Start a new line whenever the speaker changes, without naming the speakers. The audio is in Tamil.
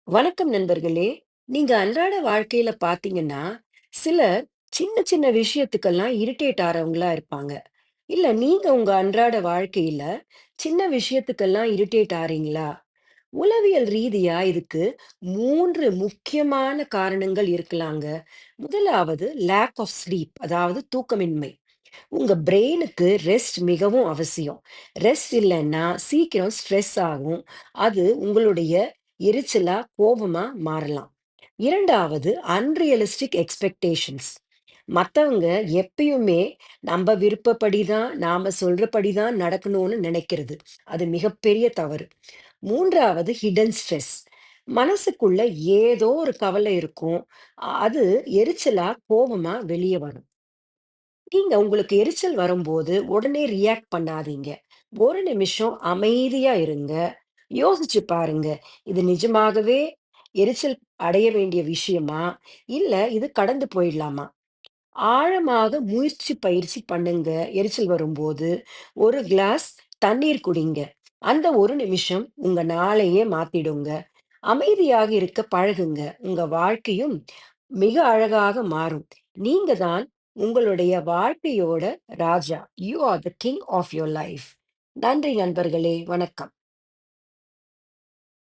வணக்கம் நண்பர்களே. நீங்க அன்றாட வாழ்க்கையில பார்த்தீங்கன்னா, சிலர் சின்ன சின்ன விஷயத்துக்கெல்லாம் இரிட்டேட் ஆறவங்களா இருப்பாங்க. இல்ல நீங்க உங்க அன்றாட வாழ்க்கையில சின்ன விஷயத்துக்கெல்லாம் இரிட்டேட் ஆறீங்களா? உளவியல் ரீதியா இதுக்கு 3 முக்கியமான காரணங்கள் இருக்கலாங்க. முதலாவது லேக் ஆஃப் ஸ்லீப், அதாவது தூக்கமின்மை. உங்க பிரெயினுக்கு ரெஸ்ட் மிகவும் அவசியம். ரெஸ்ட் இல்லைன்னா சீக்கிரம் ஸ்ட்ரெஸ் ஆகும். அது உங்களுடைய எரிச்சலா, கோபமா மாறலாம். 2வது அன்ரியலிஸ்டிக் எக்ஸ்பெக்டேஷன்ஸ். மத்தவங்க எப்பயுமே நம்ப விருப்பப்படி தான், நாம சொல்றபடி தான் நடக்கணும்னு நினைக்கிறது. அது மிகப்பெரிய தவறு. 3வது ஹிடன் ஸ்ட்ரெஸ். மனசுக்குள்ள ஏதோ ஒரு கவலை இருக்கும். அது எரிச்சலா, கோபமா வெளிய வரும். நீங்க உங்களுக்கு எரிச்சல் வரும்போது உடனே ரியாக்ட் பண்ணாதீங்க. ஒரு நிமிஷம் அமைதியா இருங்க. யோசிச்சு பாருங்க. இது நிஜமாகவே எரிச்சல் அடைய வேண்டிய விஷயமா? இல்ல இது கடந்து போயிடலாமா? ஆழமாக பயிற்சி பண்ணுங்க. எரிச்சல் வரும்போது ஒரு கிளாஸ் தண்ணீர் குடிங்க. அந்த ஒரு நிமிஷம் உங்க நாளையே மாத்திடுங்க. அமைதியாக இருக்க பழகுங்க. உங்க வாழ்க்கையும் மிக அழகாக மாறும். நீங்க தான் உங்களுடைய வாழ்க்கையோட ராஜா. You are the king of your life. நன்றி நண்பர்களே. வணக்கம்.